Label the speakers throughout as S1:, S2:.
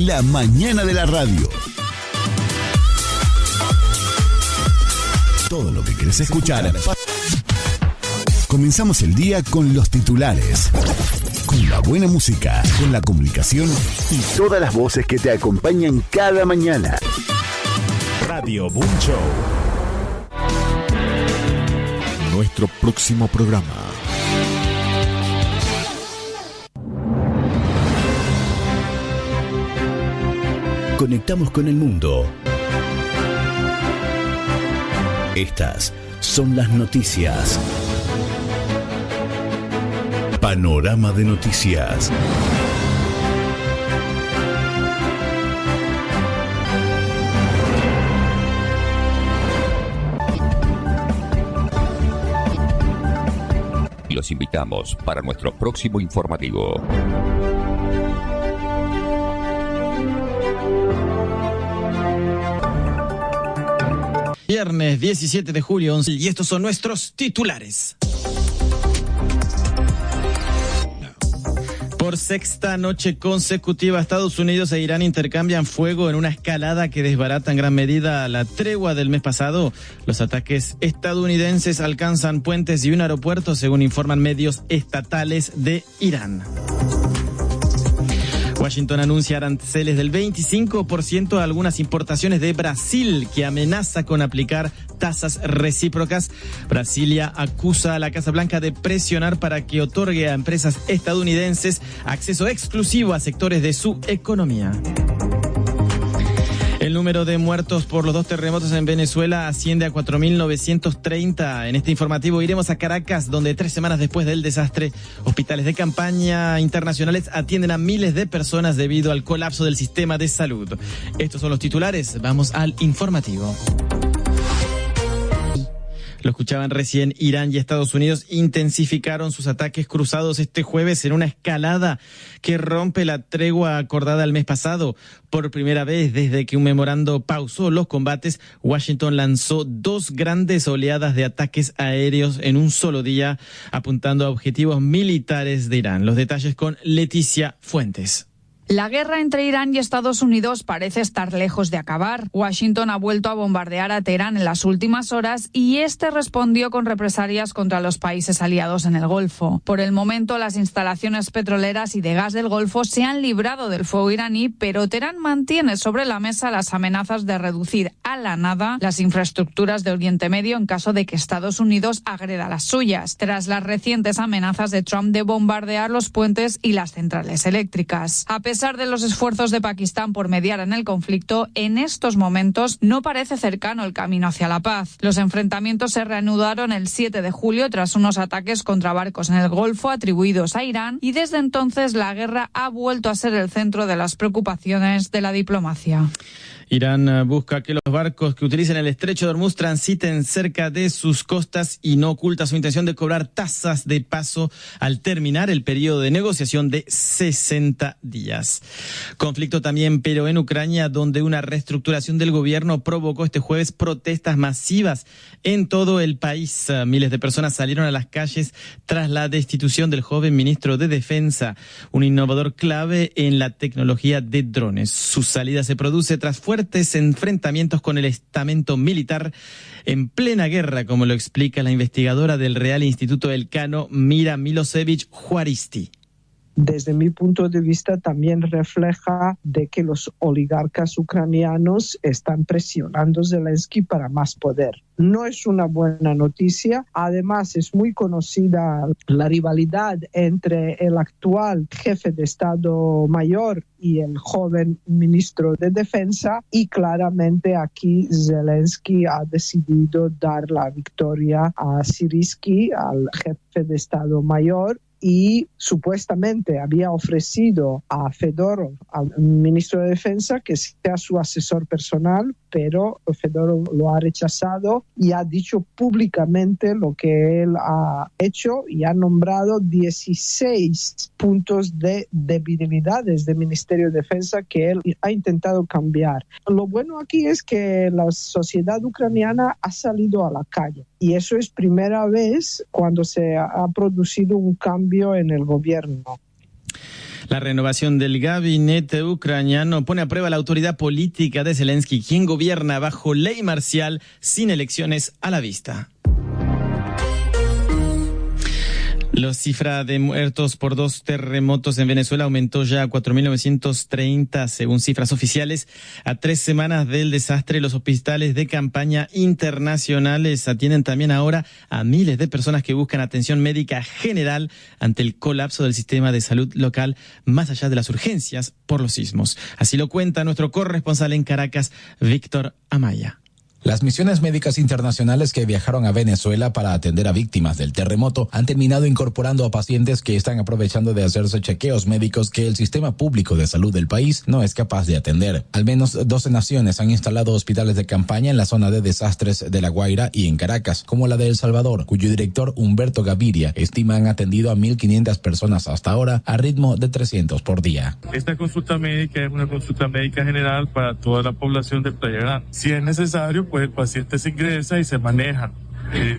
S1: La mañana de la radio. Todo lo que querés escuchar. Comenzamos el día con los titulares, con la buena música, con la comunicación y todas las voces que te acompañan cada mañana. Radio Boom Show. Nuestro próximo programa. Conectamos con el mundo. Estas son las noticias. Panorama de noticias.
S2: Los invitamos para nuestro próximo informativo.
S3: Viernes 17 de julio, 11, y estos son nuestros titulares. Por sexta noche consecutiva, Estados Unidos e Irán intercambian fuego en una escalada que desbarata en gran medida la tregua del mes pasado. Los ataques estadounidenses alcanzan puentes y un aeropuerto, según informan medios estatales de Irán. Washington anuncia aranceles del 25% a algunas importaciones de Brasil, que amenaza con aplicar tasas recíprocas. Brasilia acusa a la Casa Blanca de presionar para que otorgue a empresas estadounidenses acceso exclusivo a sectores de su economía. El número de muertos por los 2 terremotos en Venezuela asciende a 4.930. En este informativo iremos a Caracas, donde 3 semanas después del desastre, hospitales de campaña internacionales atienden a miles de personas debido al colapso del sistema de salud. Estos son los titulares. Vamos al informativo. Lo escuchaban recién, Irán y Estados Unidos intensificaron sus ataques cruzados este jueves en una escalada que rompe la tregua acordada el mes pasado. Por primera vez desde que un memorando pausó los combates, Washington lanzó 2 grandes oleadas de ataques aéreos en un solo día, apuntando a objetivos militares de Irán. Los detalles con Leticia Fuentes.
S4: La guerra entre Irán y Estados Unidos parece estar lejos de acabar. Washington ha vuelto a bombardear a Teherán en las últimas horas y este respondió con represalias contra los países aliados en el Golfo. Por el momento, las instalaciones petroleras y de gas del Golfo se han librado del fuego iraní, pero Teherán mantiene sobre la mesa las amenazas de reducir a la nada las infraestructuras de Oriente Medio en caso de que Estados Unidos agreda las suyas, tras las recientes amenazas de Trump de bombardear los puentes y las centrales eléctricas. A pesar de los esfuerzos de Pakistán por mediar en el conflicto, en estos momentos no parece cercano el camino hacia la paz. Los enfrentamientos se reanudaron el 7 de julio tras unos ataques contra barcos en el Golfo atribuidos a Irán y desde entonces la guerra ha vuelto a ser el centro de las preocupaciones de la diplomacia.
S3: Irán busca que los barcos que utilicen el estrecho de Hormuz transiten cerca de sus costas y no oculta su intención de cobrar tasas de paso al terminar el periodo de negociación de 60 días. Conflicto también, pero en Ucrania, donde una reestructuración del gobierno provocó este jueves protestas masivas en todo el país. Miles de personas salieron a las calles tras la destitución del joven ministro de Defensa, un innovador clave en la tecnología de drones. Su salida se produce tras fuertes enfrentamientos con el estamento militar en plena guerra, como lo explica la investigadora del Real Instituto Elcano, Mira Milosevic Juaristi.
S5: Desde mi punto de vista, también refleja de que los oligarcas ucranianos están presionando a Zelensky para más poder. No es una buena noticia. Además, es muy conocida la rivalidad entre el actual jefe de Estado Mayor y el joven ministro de Defensa, y claramente aquí Zelensky ha decidido dar la victoria a Syrskyi, al jefe de Estado Mayor, y supuestamente había ofrecido a Fedorov, al ministro de Defensa, que sea su asesor personal, pero Fedorov lo ha rechazado y ha dicho públicamente lo que él ha hecho y ha nombrado 16 puntos de debilidades del Ministerio de Defensa que él ha intentado cambiar. Lo bueno aquí es que la sociedad ucraniana ha salido a la calle y eso es primera vez cuando se ha producido un cambio en el gobierno.
S3: La renovación del gabinete ucraniano pone a prueba la autoridad política de Zelensky, quien gobierna bajo ley marcial sin elecciones a la vista. La cifra de muertos por 2 terremotos en Venezuela aumentó ya a 4.930, según cifras oficiales. A 3 semanas del desastre, los hospitales de campaña internacionales atienden también ahora a miles de personas que buscan atención médica general ante el colapso del sistema de salud local, más allá de las urgencias por los sismos. Así lo cuenta nuestro corresponsal en Caracas, Víctor Amaya.
S6: Las misiones médicas internacionales que viajaron a Venezuela para atender a víctimas del terremoto han terminado incorporando a pacientes que están aprovechando de hacerse chequeos médicos que el sistema público de salud del país no es capaz de atender. Al menos 12 naciones han instalado hospitales de campaña en la zona de desastres de La Guaira y en Caracas, como la de El Salvador, cuyo director Humberto Gaviria estima han atendido a 1.500 personas hasta ahora a ritmo de 300 por día.
S7: Esta consulta médica es una consulta médica general para toda la población de Playa Grande. Si es necesario, pues el paciente se ingresa y se maneja.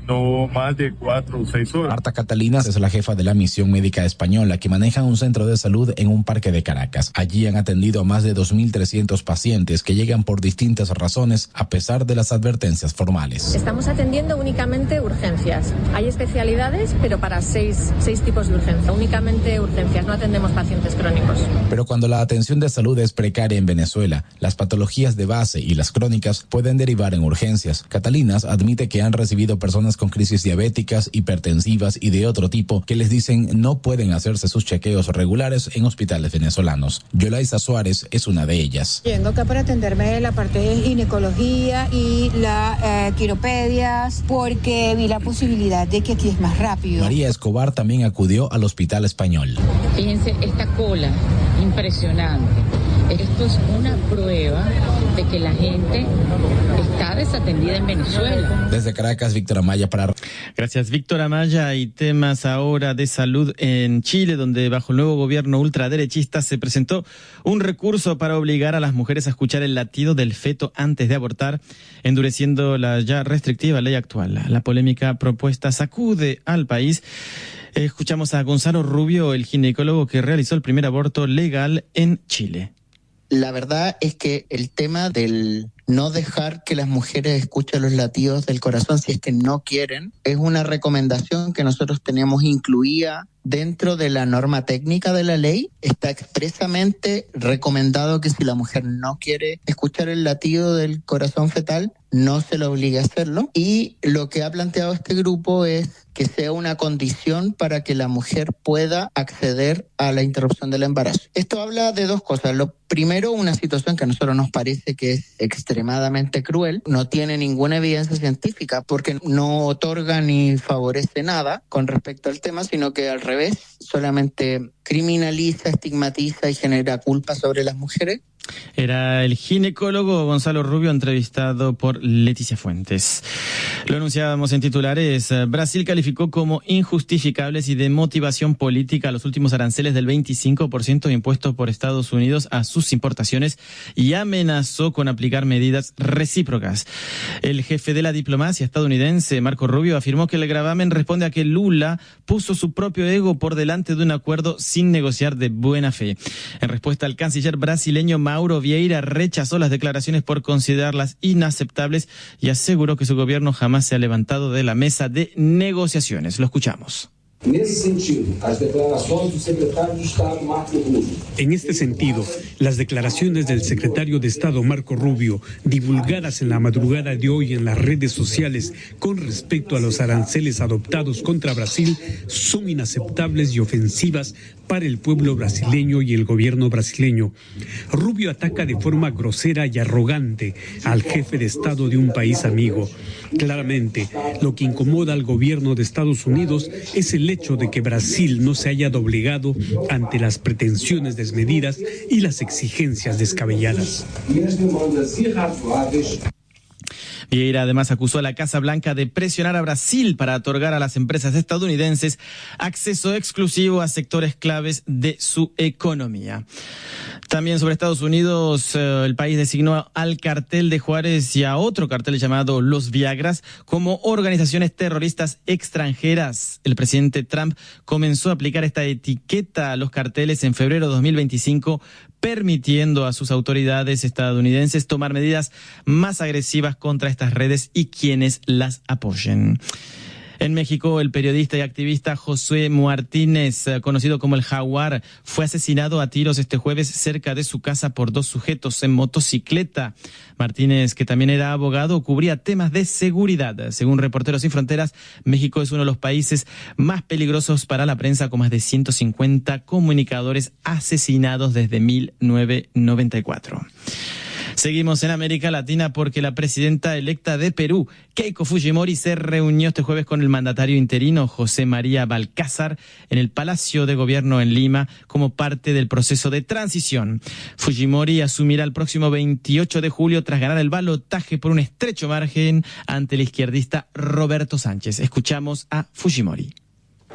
S7: No más de 4 o 6 horas.
S6: Marta Catalinas es la jefa de la misión médica española que maneja un centro de salud en un parque de Caracas. Allí han atendido a más de 2.300 pacientes que llegan por distintas razones a pesar de las advertencias formales.
S8: Estamos atendiendo únicamente urgencias. Hay especialidades, pero para 6 tipos de urgencia. Únicamente urgencias, no atendemos pacientes crónicos.
S6: Pero cuando la atención de salud es precaria en Venezuela, las patologías de base y las crónicas pueden derivar en urgencias. Catalinas admite que han recibido personas con crisis diabéticas, hipertensivas y de otro tipo que les dicen no pueden hacerse sus chequeos regulares en hospitales venezolanos. Yolaisa Suárez es una de ellas.
S9: Yendo acá para atenderme la parte de ginecología y la quiropedias porque vi la posibilidad de que aquí es más rápido.
S6: María Escobar también acudió al Hospital Español.
S10: Fíjense esta cola impresionante. Esto es una prueba de que la gente está desatendida en Venezuela.
S6: Desde Caracas, Víctor Amaya para...
S3: Gracias, Víctor Amaya. Y temas ahora de salud en Chile, donde bajo el nuevo gobierno ultraderechista se presentó un recurso para obligar a las mujeres a escuchar el latido del feto antes de abortar, endureciendo la ya restrictiva ley actual. La polémica propuesta sacude al país. Escuchamos a Gonzalo Rubio, el ginecólogo que realizó el primer aborto legal en Chile.
S11: La verdad es que el tema del no dejar que las mujeres escuchen los latidos del corazón si es que no quieren, es una recomendación que nosotros teníamos incluida dentro de la norma técnica de la ley. Está expresamente recomendado que si la mujer no quiere escuchar el latido del corazón fetal, no se le obligue a hacerlo. Y lo que ha planteado este grupo es que sea una condición para que la mujer pueda acceder a la interrupción del embarazo. Esto habla de 2 cosas. Lo primero, una situación que a nosotros nos parece que es extremadamente cruel. No tiene ninguna evidencia científica porque no otorga ni favorece nada con respecto al tema, sino que al revés, solamente criminaliza, estigmatiza y genera culpa sobre las mujeres.
S3: Era el ginecólogo Gonzalo Rubio, entrevistado por Leticia Fuentes. Lo anunciábamos en titulares. Brasil calificó como injustificables y de motivación política los últimos aranceles del 25% impuestos por Estados Unidos a sus importaciones y amenazó con aplicar medidas recíprocas. El jefe de la diplomacia estadounidense, Marco Rubio, afirmó que el gravamen responde a que Lula puso su propio ego por delante de un acuerdo sin negociar de buena fe. En respuesta, el canciller brasileño Mauro Vieira rechazó las declaraciones por considerarlas inaceptables y aseguró que su gobierno jamás se ha levantado de la mesa de negociaciones. Lo escuchamos.
S12: En este sentido, las declaraciones del secretario de Estado Marco Rubio, divulgadas en la madrugada de hoy en las redes sociales con respecto a los aranceles adoptados contra Brasil, son inaceptables y ofensivas para el pueblo brasileño y el gobierno brasileño. Rubio ataca de forma grosera y arrogante al jefe de Estado de un país amigo. Claramente, lo que incomoda al gobierno de Estados Unidos es el hecho de que Brasil no se haya doblegado ante las pretensiones desmedidas y las exigencias descabelladas.
S3: Vieira además acusó a la Casa Blanca de presionar a Brasil para otorgar a las empresas estadounidenses acceso exclusivo a sectores claves de su economía. También sobre Estados Unidos, el país designó al cartel de Juárez y a otro cartel llamado Los Viagras como organizaciones terroristas extranjeras. El presidente Trump comenzó a aplicar esta etiqueta a los carteles en febrero de 2025, permitiendo a sus autoridades estadounidenses tomar medidas más agresivas contra estas redes y quienes las apoyen. En México, el periodista y activista Josué Martínez, conocido como el Jaguar, fue asesinado a tiros este jueves cerca de su casa por dos sujetos en motocicleta. Martínez, que también era abogado, cubría temas de seguridad. Según Reporteros Sin Fronteras, México es uno de los países más peligrosos para la prensa, con más de 150 comunicadores asesinados desde 1994. Seguimos en América Latina porque la presidenta electa de Perú, Keiko Fujimori, se reunió este jueves con el mandatario interino José María Balcázar en el Palacio de Gobierno en Lima como parte del proceso de transición. Fujimori asumirá el próximo 28 de julio tras ganar el balotaje por un estrecho margen ante el izquierdista Roberto Sánchez. Escuchamos a Fujimori.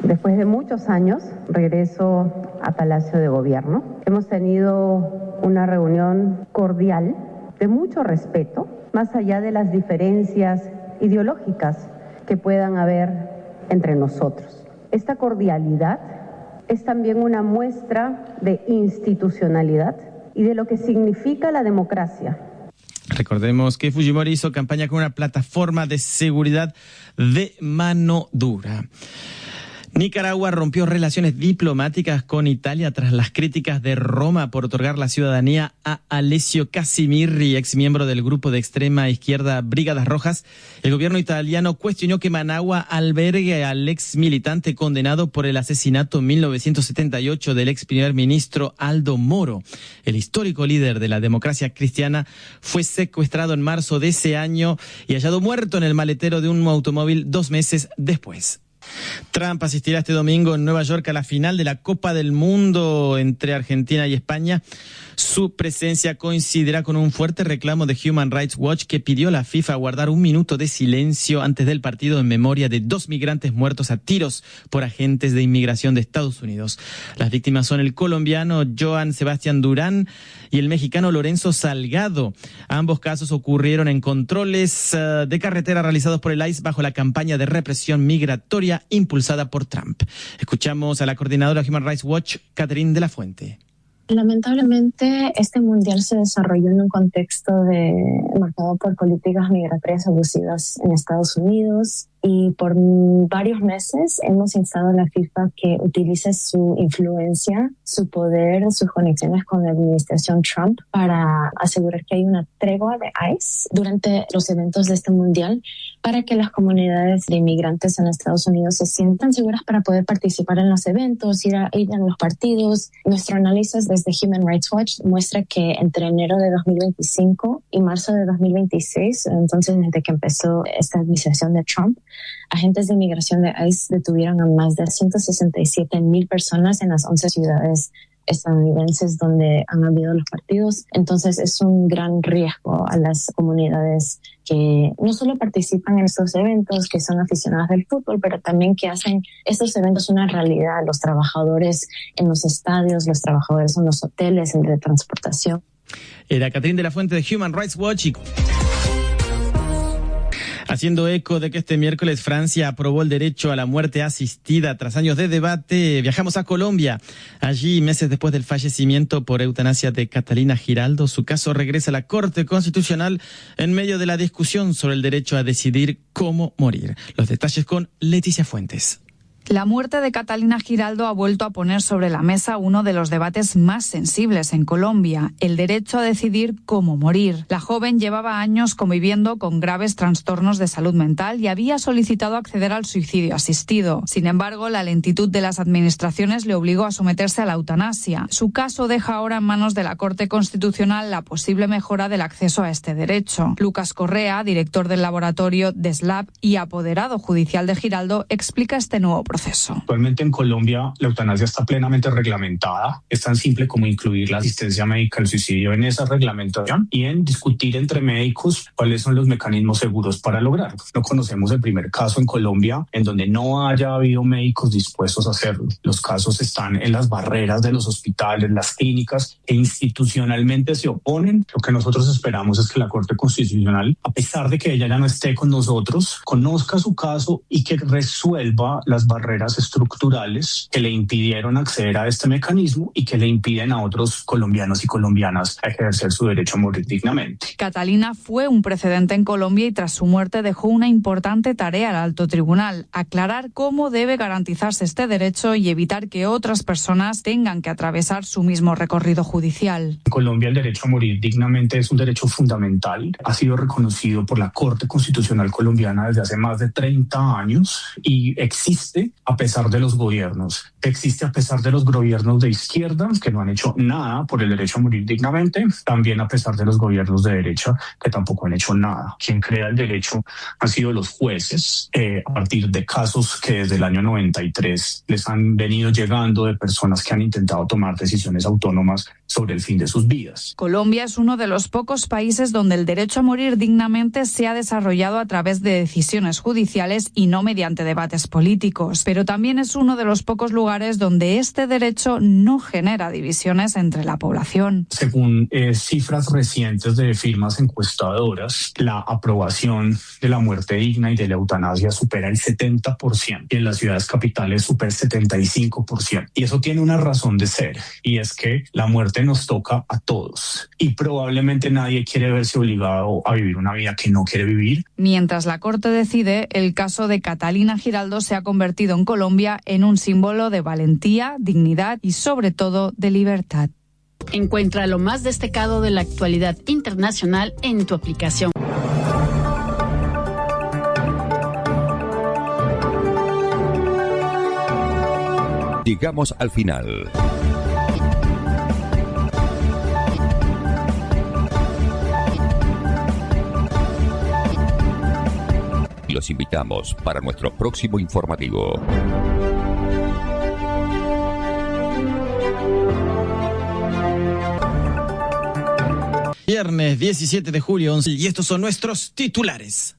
S13: Después de muchos años, regreso a Palacio de Gobierno. Hemos tenido una reunión cordial, de mucho respeto, más allá de las diferencias ideológicas que puedan haber entre nosotros. Esta cordialidad es también una muestra de institucionalidad y de lo que significa la democracia.
S3: Recordemos que Fujimori hizo campaña con una plataforma de seguridad de mano dura. Nicaragua rompió relaciones diplomáticas con Italia tras las críticas de Roma por otorgar la ciudadanía a Alessio Casimirri, ex miembro del grupo de extrema izquierda Brigadas Rojas. El gobierno italiano cuestionó que Managua albergue al ex militante condenado por el asesinato en 1978 del ex primer ministro Aldo Moro. El histórico líder de la democracia cristiana fue secuestrado en marzo de ese año y hallado muerto en el maletero de un automóvil 2 meses después. Trump asistirá este domingo en Nueva York a la final de la Copa del Mundo entre Argentina y España. Su presencia coincidirá con un fuerte reclamo de Human Rights Watch, que pidió a la FIFA guardar 1 minuto de silencio antes del partido en memoria de 2 migrantes muertos a tiros por agentes de inmigración de Estados Unidos. Las víctimas son el colombiano Joan Sebastián Durán y el mexicano Lorenzo Salgado. Ambos casos ocurrieron en controles de carretera realizados por el ICE bajo la campaña de represión migratoria impulsada por Trump. Escuchamos a la coordinadora de Human Rights Watch, Catherine de la Fuente.
S14: Lamentablemente, este mundial se desarrolló en un contexto marcado por políticas migratorias abusivas en Estados Unidos, y por varios meses hemos instado a la FIFA que utilice su influencia, su poder, sus conexiones con la administración Trump para asegurar que hay una tregua de ICE durante los eventos de este mundial, para que las comunidades de inmigrantes en Estados Unidos se sientan seguras para poder participar en los eventos, ir a los partidos. Nuestro análisis desde Human Rights Watch muestra que entre enero de 2025 y marzo de 2026, entonces desde que empezó esta administración de Trump, agentes de inmigración de ICE detuvieron a más de 167,000 personas en las 11 ciudades estadounidenses donde han habido los partidos. Entonces es un gran riesgo a las comunidades que no solo participan en estos eventos, que son aficionadas del fútbol, pero también que hacen estos eventos una realidad. Los trabajadores en los estadios, los trabajadores en los hoteles, en de transportación.
S3: Era Catherine de la Fuente de Human Rights Watch. Haciendo eco de que este miércoles Francia aprobó el derecho a la muerte asistida tras años de debate, viajamos a Colombia. Allí, meses después del fallecimiento por eutanasia de Catalina Giraldo, su caso regresa a la Corte Constitucional en medio de la discusión sobre el derecho a decidir cómo morir. Los detalles con Leticia Fuentes.
S4: La muerte de Catalina Giraldo ha vuelto a poner sobre la mesa uno de los debates más sensibles en Colombia, el derecho a decidir cómo morir. La joven llevaba años conviviendo con graves trastornos de salud mental y había solicitado acceder al suicidio asistido. Sin embargo, la lentitud de las administraciones le obligó a someterse a la eutanasia. Su caso deja ahora en manos de la Corte Constitucional la posible mejora del acceso a este derecho. Lucas Correa, director del laboratorio DESLAB y apoderado judicial de Giraldo, explica este nuevo proceso. proceso.
S15: Actualmente en Colombia la eutanasia está plenamente reglamentada. Es tan simple como incluir la asistencia médica al suicidio en esa reglamentación y en discutir entre médicos cuáles son los mecanismos seguros para lograrlo. No conocemos el primer caso en Colombia en donde no haya habido médicos dispuestos a hacerlo. Los casos están en las barreras de los hospitales, las clínicas, que institucionalmente se oponen. Lo que nosotros esperamos es que la Corte Constitucional, a pesar de que ella ya no esté con nosotros, conozca su caso y que resuelva las barreras estructurales que le impidieron acceder a este mecanismo y que le impiden a otros colombianos y colombianas a ejercer su derecho a morir dignamente.
S4: Catalina fue un precedente en Colombia y tras su muerte dejó una importante tarea al alto tribunal: aclarar cómo debe garantizarse este derecho y evitar que otras personas tengan que atravesar su mismo recorrido judicial.
S15: En Colombia el derecho a morir dignamente es un derecho fundamental. Ha sido reconocido por la Corte Constitucional colombiana desde hace más de 30 años y existe a pesar de los gobiernos. Existe a pesar de los gobiernos de izquierda que no han hecho nada por el derecho a morir dignamente, también a pesar de los gobiernos de derecha que tampoco han hecho nada. Quien crea el derecho han sido los jueces a partir de casos que desde el año 93 les han venido llegando de personas que han intentado tomar decisiones autónomas sobre el fin de sus vidas.
S4: Colombia es uno de los pocos países donde el derecho a morir dignamente se ha desarrollado a través de decisiones judiciales y no mediante debates políticos, pero también es uno de los pocos lugares donde este derecho no genera divisiones entre la población.
S15: Según cifras recientes de firmas encuestadoras, la aprobación de la muerte digna y de la eutanasia supera el 70% y en las ciudades capitales supera el 75%. Y eso tiene una razón de ser, y es que la muerte nos toca a todos y probablemente nadie quiere verse obligado a vivir una vida que no quiere vivir.
S4: Mientras la Corte decide, el caso de Catalina Giraldo se ha convertido en Colombia en un símbolo de valentía, dignidad y sobre todo de libertad.
S16: Encuentra lo más destacado de la actualidad internacional en tu aplicación.
S2: Llegamos al final. Los invitamos para nuestro próximo informativo.
S3: Viernes 17 de julio, 11, y estos son nuestros titulares.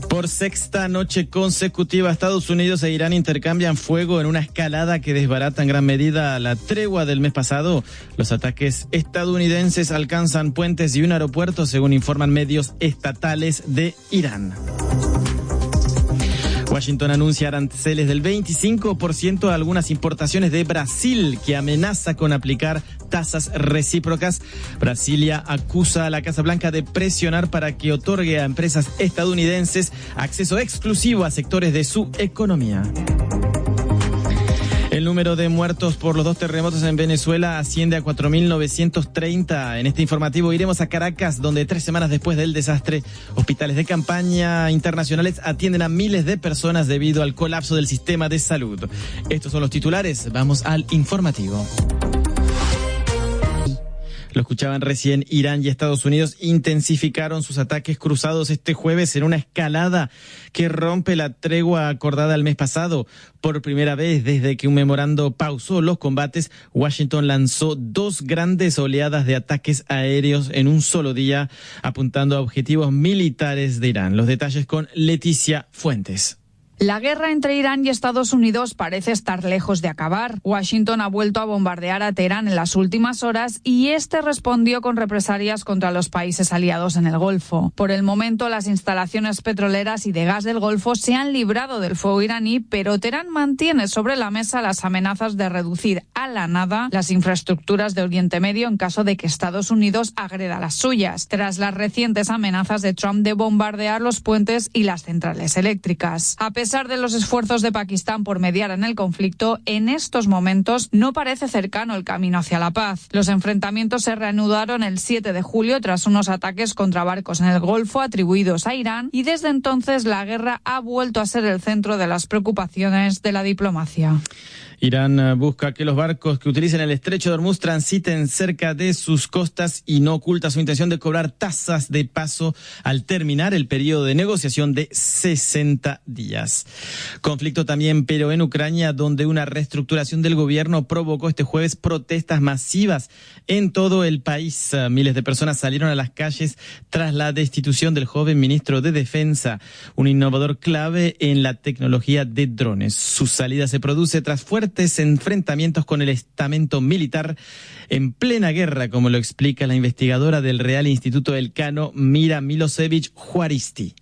S3: Por sexta noche consecutiva, Estados Unidos e Irán intercambian fuego en una escalada que desbarata en gran medida la tregua del mes pasado. Los ataques estadounidenses alcanzan puentes y un aeropuerto, según informan medios estatales de Irán. Washington anuncia aranceles del 25% a algunas importaciones de Brasil, que amenaza con aplicar tasas recíprocas. Brasilia acusa a la Casa Blanca de presionar para que otorgue a empresas estadounidenses acceso exclusivo a sectores de su economía. El número de muertos por los 2 terremotos en Venezuela asciende a 4.930. En este informativo iremos a Caracas, donde 3 semanas después del desastre, hospitales de campaña internacionales atienden a miles de personas debido al colapso del sistema de salud. Estos son los titulares. Vamos al informativo. Lo escuchaban recién, Irán y Estados Unidos intensificaron sus ataques cruzados este jueves en una escalada que rompe la tregua acordada el mes pasado. Por primera vez desde que un memorando pausó los combates, Washington lanzó 2 grandes oleadas de ataques aéreos en un solo día, apuntando a objetivos militares de Irán. Los detalles con Leticia Fuentes.
S4: La guerra entre Irán y Estados Unidos parece estar lejos de acabar. Washington ha vuelto a bombardear a Teherán en las últimas horas y este respondió con represalias contra los países aliados en el Golfo. Por el momento, las instalaciones petroleras y de gas del Golfo se han librado del fuego iraní, pero Teherán mantiene sobre la mesa las amenazas de reducir a la nada las infraestructuras de Oriente Medio en caso de que Estados Unidos agreda las suyas, tras las recientes amenazas de Trump de bombardear los puentes y las centrales eléctricas. A pesar de los esfuerzos de Pakistán por mediar en el conflicto, en estos momentos no parece cercano el camino hacia la paz. Los enfrentamientos se reanudaron el 7 de julio tras unos ataques contra barcos en el Golfo atribuidos a Irán y desde entonces la guerra ha vuelto a ser el centro de las preocupaciones de la diplomacia.
S3: Irán busca que los barcos que utilicen el estrecho de Hormuz transiten cerca de sus costas y no oculta su intención de cobrar tasas de paso al terminar el periodo de negociación de 60 días. Conflicto también, pero en Ucrania, donde una reestructuración del gobierno provocó este jueves protestas masivas en todo el país. Miles de personas salieron a las calles tras la destitución del joven ministro de Defensa, un innovador clave en la tecnología de drones. Su salida se produce tras fuertes enfrentamientos con el estamento militar en plena guerra, como lo explica la investigadora del Real Instituto Elcano, Mira Milosevic Juaristi.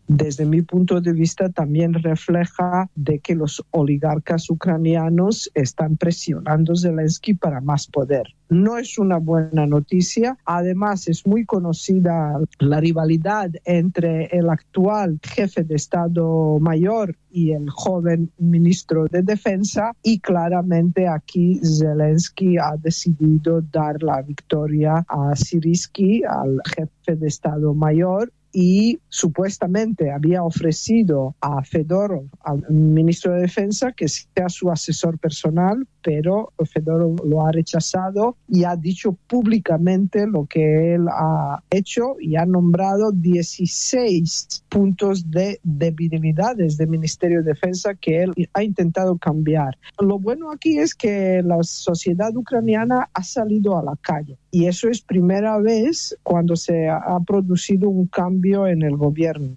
S5: Desde mi punto de vista también refleja de que los oligarcas ucranianos están presionando a Zelensky para más poder. No es una buena noticia. Además, es muy conocida la rivalidad entre el actual jefe de Estado Mayor y el joven ministro de Defensa, y claramente aquí Zelensky ha decidido dar la victoria a Syrsky, al jefe de Estado Mayor, y supuestamente había ofrecido a Fedorov, al ministro de Defensa, que sea su asesor personal, pero Fedorov lo ha rechazado y ha dicho públicamente lo que él ha hecho y ha nombrado 16 puntos de debilidades del Ministerio de Defensa que él ha intentado cambiar. Lo bueno aquí es que la sociedad ucraniana ha salido a la calle, y eso es primera vez cuando se ha producido un cambio en el gobierno.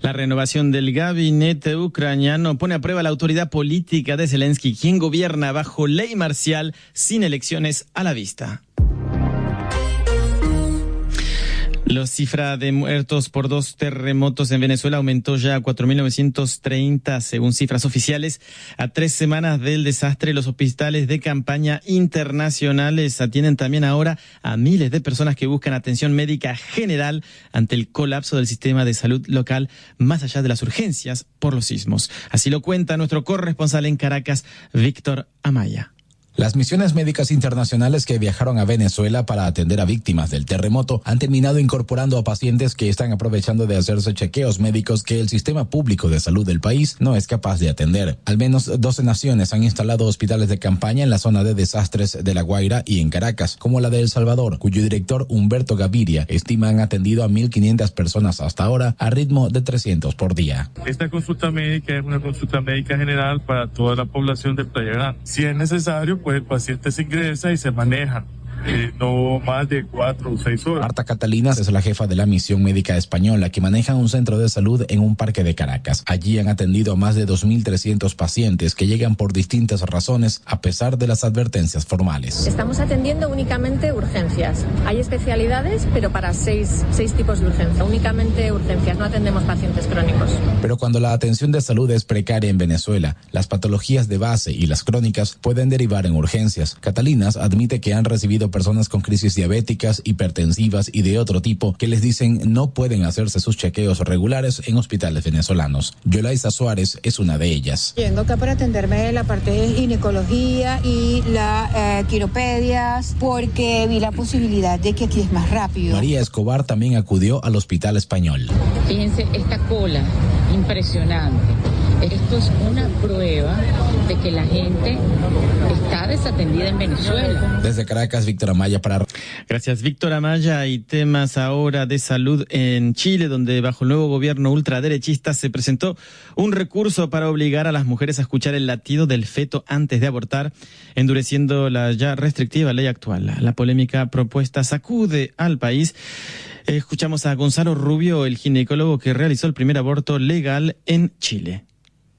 S3: La renovación del gabinete ucraniano pone a prueba la autoridad política de Zelensky, quien gobierna bajo ley marcial sin elecciones a la vista. La cifra de muertos por 2 terremotos en Venezuela aumentó ya a 4.930, según cifras oficiales. A 3 semanas del desastre, los hospitales de campaña internacionales atienden también ahora a miles de personas que buscan atención médica general ante el colapso del sistema de salud local, más allá de las urgencias por los sismos. Así lo cuenta nuestro corresponsal en Caracas, Víctor Amaya.
S6: Las misiones médicas internacionales que viajaron a Venezuela para atender a víctimas del terremoto han terminado incorporando a pacientes que están aprovechando de hacerse chequeos médicos que el sistema público de salud del país no es capaz de atender. Al menos 12 naciones han instalado hospitales de campaña en la zona de desastres de La Guaira y en Caracas, como la de El Salvador, cuyo director Humberto Gaviria estima han atendido a 1.500 personas hasta ahora a ritmo de 300 por día.
S7: Esta consulta médica es una consulta médica general para toda la población de Playa Grande. Si es necesario, pues el paciente se ingresa y se maneja. No más de 4 o 6 horas.
S6: Marta Catalinas es la jefa de la misión médica española que maneja un centro de salud en un parque de Caracas. Allí han atendido a más de 2.300 pacientes que llegan por distintas razones a pesar de las advertencias formales.
S8: Estamos atendiendo únicamente urgencias. Hay especialidades, pero para 6 tipos de urgencia. Únicamente urgencias, no atendemos pacientes crónicos.
S6: Pero cuando la atención de salud es precaria en Venezuela, las patologías de base y las crónicas pueden derivar en urgencias. Catalinas admite que han recibido personas con crisis diabéticas, hipertensivas y de otro tipo que les dicen no pueden hacerse sus chequeos regulares en hospitales venezolanos. Yolaisa Suárez es una de ellas.
S9: Yendo acá para atenderme la parte de ginecología y la quiropedias, porque vi la posibilidad de que aquí es más rápido.
S6: María Escobar también acudió al Hospital Español.
S10: Fíjense esta cola impresionante. Esto es una prueba de que la gente está desatendida en Venezuela.
S6: Desde Caracas, Víctor Amaya para...
S3: Gracias, Víctor Amaya. Y temas ahora de salud en Chile, donde bajo el nuevo gobierno ultraderechista se presentó un recurso para obligar a las mujeres a escuchar el latido del feto antes de abortar, endureciendo la ya restrictiva ley actual. La polémica propuesta sacude al país. Escuchamos a Gonzalo Rubio, el ginecólogo que realizó el primer aborto legal en Chile.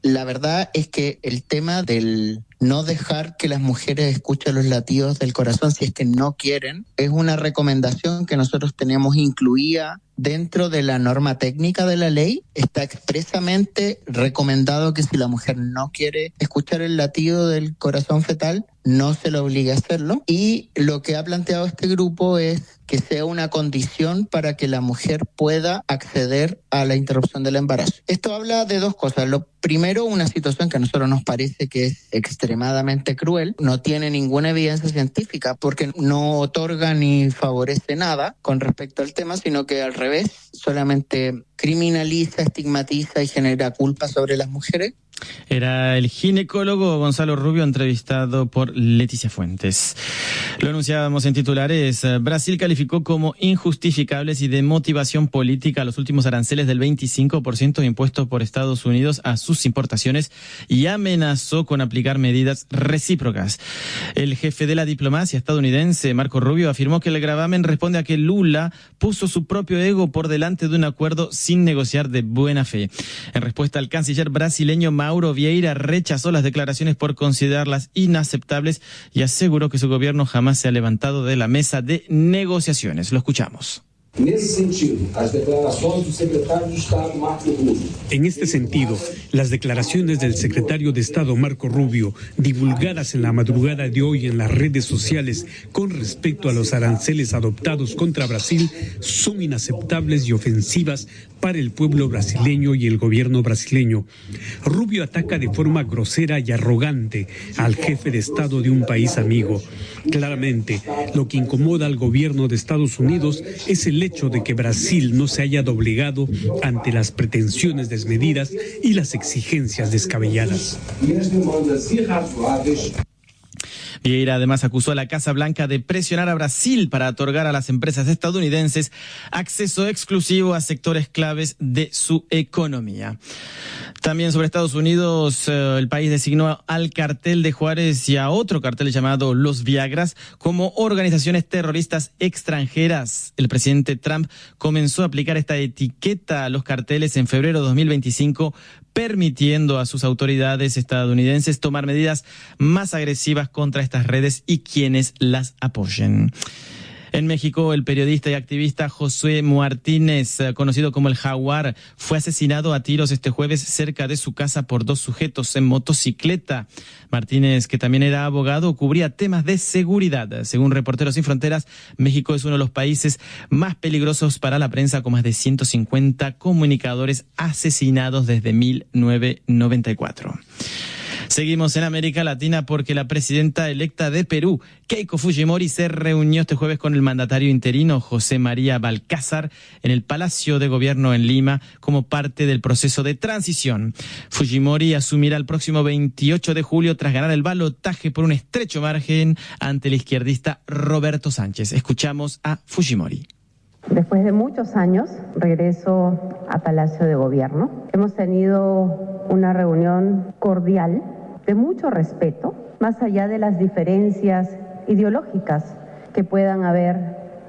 S11: La verdad es que el tema del no dejar que las mujeres escuchen los latidos del corazón si es que no quieren, es una recomendación que nosotros teníamos incluida dentro de la norma técnica de la ley. Está expresamente recomendado que si la mujer no quiere escuchar el latido del corazón fetal, no se le obligue a hacerlo. Y lo que ha planteado este grupo es que sea una condición para que la mujer pueda acceder a la interrupción del embarazo. Esto habla de dos cosas. Lo primero, una situación que a nosotros nos parece que es extremadamente cruel, no tiene ninguna evidencia científica porque no otorga ni favorece nada con respecto al tema, sino que al revés, solamente criminaliza, estigmatiza y genera culpa sobre las mujeres.
S3: Era el ginecólogo Gonzalo Rubio, entrevistado por Leticia Fuentes. Lo anunciábamos en titulares. Brasil calificó como injustificables y de motivación política los últimos aranceles del 25% impuestos por Estados Unidos a sus importaciones y amenazó con aplicar medidas recíprocas. El jefe de la diplomacia estadounidense, Marco Rubio, afirmó que el gravamen responde a que Lula puso su propio ego por delante de un acuerdo sin negociar de buena fe. En respuesta, al canciller brasileño Mauro Vieira rechazó las declaraciones por considerarlas inaceptables y aseguró que su gobierno jamás se ha levantado de la mesa de negociaciones. Lo escuchamos.
S12: En este sentido, las declaraciones del secretario de Estado Marco Rubio, divulgadas en la madrugada de hoy en las redes sociales con respecto a los aranceles adoptados contra Brasil, son inaceptables y ofensivas para el pueblo brasileño y el gobierno brasileño. Rubio ataca de forma grosera y arrogante al jefe de Estado de un país amigo. Claramente, lo que incomoda al gobierno de Estados Unidos es el hecho de que Brasil no se haya doblegado ante las pretensiones desmedidas y las exigencias descabelladas.
S3: Vieira además acusó a la Casa Blanca de presionar a Brasil para otorgar a las empresas estadounidenses acceso exclusivo a sectores claves de su economía. También sobre Estados Unidos, el país designó al cartel de Juárez y a otro cartel llamado Los Viagras como organizaciones terroristas extranjeras. El presidente Trump comenzó a aplicar esta etiqueta a los carteles en febrero de 2025, permitiendo a sus autoridades estadounidenses tomar medidas más agresivas contra estas redes y quienes las apoyen. En México, el periodista y activista Josué Martínez, conocido como el Jaguar, fue asesinado a tiros este jueves cerca de su casa por dos sujetos en motocicleta. Martínez, que también era abogado, cubría temas de seguridad. Según Reporteros Sin Fronteras, México es uno de los países más peligrosos para la prensa, con más de 150 comunicadores asesinados desde 1994. Seguimos en América Latina porque la presidenta electa de Perú, Keiko Fujimori, se reunió este jueves con el mandatario interino José María Balcázar en el Palacio de Gobierno en Lima como parte del proceso de transición. Fujimori asumirá el próximo 28 de julio tras ganar el balotaje por un estrecho margen ante el izquierdista Roberto Sánchez. Escuchamos a Fujimori.
S13: Después de muchos años, regreso a Palacio de Gobierno. Hemos tenido una reunión cordial, de mucho respeto, más allá de las diferencias ideológicas que puedan haber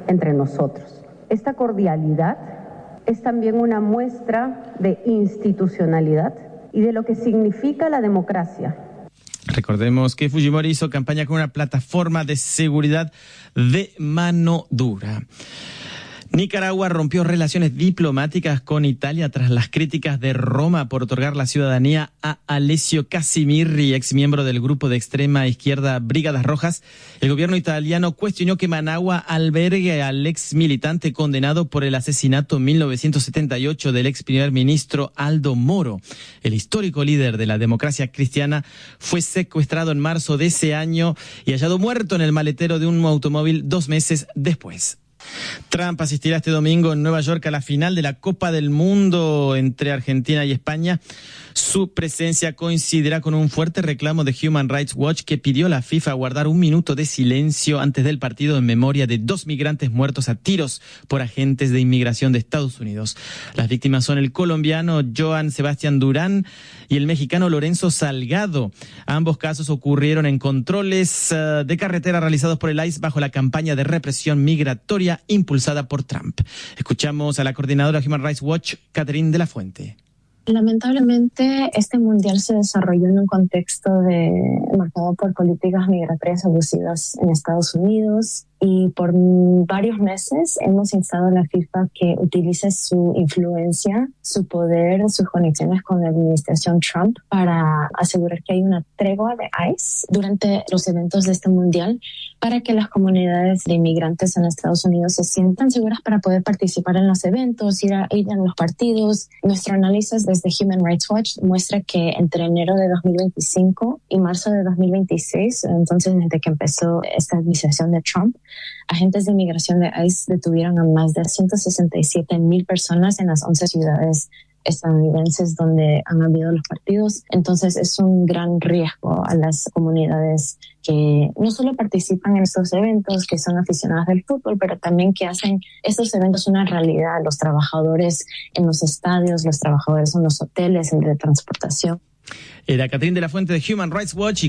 S13: entre nosotros. Esta cordialidad es también una muestra de institucionalidad y de lo que significa la democracia.
S3: Recordemos que Fujimori hizo campaña con una plataforma de seguridad de mano dura. Nicaragua rompió relaciones diplomáticas con Italia tras las críticas de Roma por otorgar la ciudadanía a Alessio Casimirri, ex miembro del grupo de extrema izquierda Brigadas Rojas. El gobierno italiano cuestionó que Managua albergue al ex militante condenado por el asesinato en 1978 del ex primer ministro Aldo Moro. El histórico líder de la democracia cristiana fue secuestrado en marzo de ese año y hallado muerto en el maletero de un automóvil 2 meses después. Trump asistirá este domingo en Nueva York a la final de la Copa del Mundo entre Argentina y España. Su presencia coincidirá con un fuerte reclamo de Human Rights Watch, que pidió a la FIFA guardar 1 minuto de silencio antes del partido en memoria de 2 migrantes muertos a tiros por agentes de inmigración de Estados Unidos. Las víctimas son el colombiano Joan Sebastián Durán y el mexicano Lorenzo Salgado. Ambos casos ocurrieron en controles de carretera realizados por el ICE bajo la campaña de represión migratoria impulsada por Trump. Escuchamos a la coordinadora Human Rights Watch, Catherine de la Fuente.
S14: Lamentablemente, este mundial se desarrolló en un contexto marcado por políticas migratorias abusivas en Estados Unidos. Y por varios meses hemos instado a la FIFA que utilice su influencia, su poder, sus conexiones con la administración Trump para asegurar que hay una tregua de ICE durante los eventos de este mundial para que las comunidades de inmigrantes en Estados Unidos se sientan seguras para poder participar en los eventos, ir a los partidos. Nuestro análisis desde Human Rights Watch muestra que entre enero de 2025 y marzo de 2026, entonces desde que empezó esta administración de Trump, agentes de inmigración de ICE detuvieron a más de 167,000 personas en las 11 ciudades estadounidenses donde han habido los partidos. Entonces es un gran riesgo a las comunidades que no solo participan en estos eventos, que son aficionadas del fútbol, pero también que hacen estos eventos una realidad. Los trabajadores en los estadios, los trabajadores en los hoteles, en la transportación.
S3: Era Catherine de la Fuente de Human Rights Watch.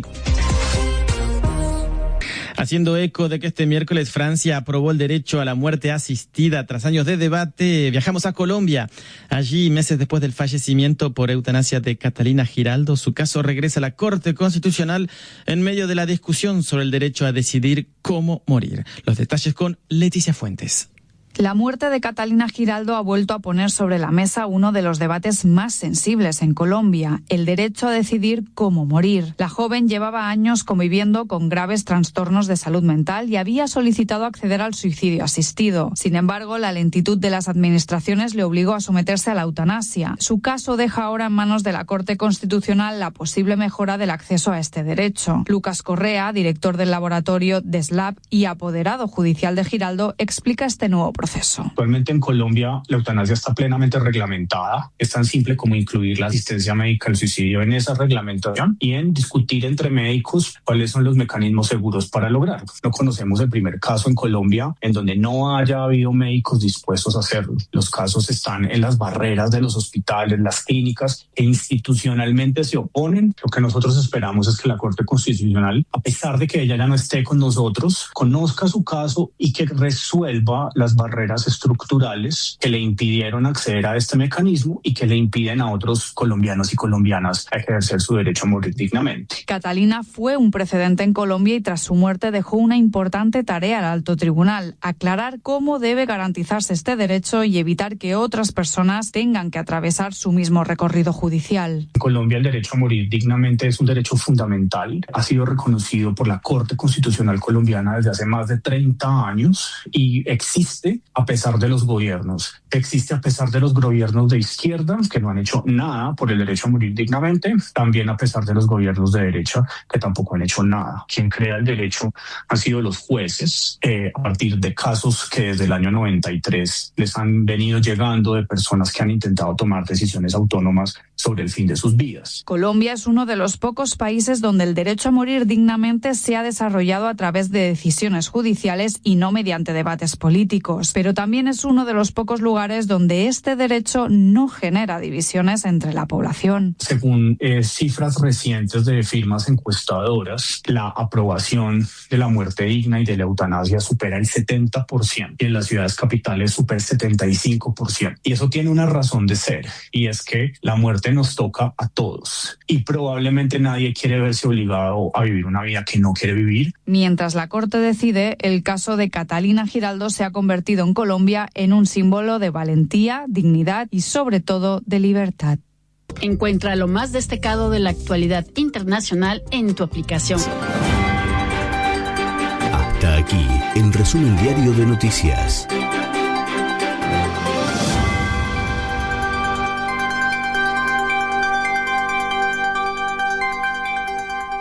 S3: Haciendo eco de que este miércoles Francia aprobó el derecho a la muerte asistida tras años de debate, viajamos a Colombia. Allí, meses después del fallecimiento por eutanasia de Catalina Giraldo, su caso regresa a la Corte Constitucional en medio de la discusión sobre el derecho a decidir cómo morir. Los detalles con Leticia Fuentes.
S4: La muerte de Catalina Giraldo ha vuelto a poner sobre la mesa uno de los debates más sensibles en Colombia, el derecho a decidir cómo morir. La joven llevaba años conviviendo con graves trastornos de salud mental y había solicitado acceder al suicidio asistido. Sin embargo, la lentitud de las administraciones le obligó a someterse a la eutanasia. Su caso deja ahora en manos de la Corte Constitucional la posible mejora del acceso a este derecho. Lucas Correa, director del laboratorio DESLAB y apoderado judicial de Giraldo, explica este nuevo proceso.
S15: Actualmente en Colombia la eutanasia está plenamente reglamentada. Es tan simple como incluir la asistencia médica al suicidio en esa reglamentación y en discutir entre médicos cuáles son los mecanismos seguros para lograrlo. No conocemos el primer caso en Colombia en donde no haya habido médicos dispuestos a hacerlo. Los casos están en las barreras de los hospitales, las clínicas, que institucionalmente se oponen. Lo que nosotros esperamos es que la Corte Constitucional, a pesar de que ella ya no esté con nosotros, conozca su caso y que resuelva las barreras estructurales que le impidieron acceder a este mecanismo y que le impiden a otros colombianos y colombianas a ejercer su derecho a morir dignamente.
S4: Catalina fue un precedente en Colombia y tras su muerte dejó una importante tarea al alto tribunal: aclarar cómo debe garantizarse este derecho y evitar que otras personas tengan que atravesar su mismo recorrido judicial.
S15: En Colombia el derecho a morir dignamente es un derecho fundamental. Ha sido reconocido por la Corte Constitucional colombiana desde hace más de 30 años y existe a pesar de los gobiernos. Existe a pesar de los gobiernos de izquierda que no han hecho nada por el derecho a morir dignamente, también a pesar de los gobiernos de derecha que tampoco han hecho nada. Quien crea el derecho han sido los jueces a partir de casos que desde el año 93 les han venido llegando de personas que han intentado tomar decisiones autónomas sobre el fin de sus vidas.
S4: Colombia es uno de los pocos países donde el derecho a morir dignamente se ha desarrollado a través de decisiones judiciales y no mediante debates políticos, pero también es uno de los pocos lugares donde este derecho no genera divisiones entre la población.
S15: Según cifras recientes de firmas encuestadoras, la aprobación de la muerte digna y de la eutanasia supera el 70% y en las ciudades capitales supera el 75%. Y eso tiene una razón de ser, y es que la muerte nos toca a todos y probablemente nadie quiere verse obligado a vivir una vida que no quiere vivir.
S4: Mientras la Corte decide, el caso de Catalina Giraldo se ha convertido en Colombia en un símbolo de valentía, dignidad y sobre todo de libertad.
S16: Encuentra lo más destacado de la actualidad internacional en tu aplicación.
S1: Hasta aquí el resumen diario de noticias.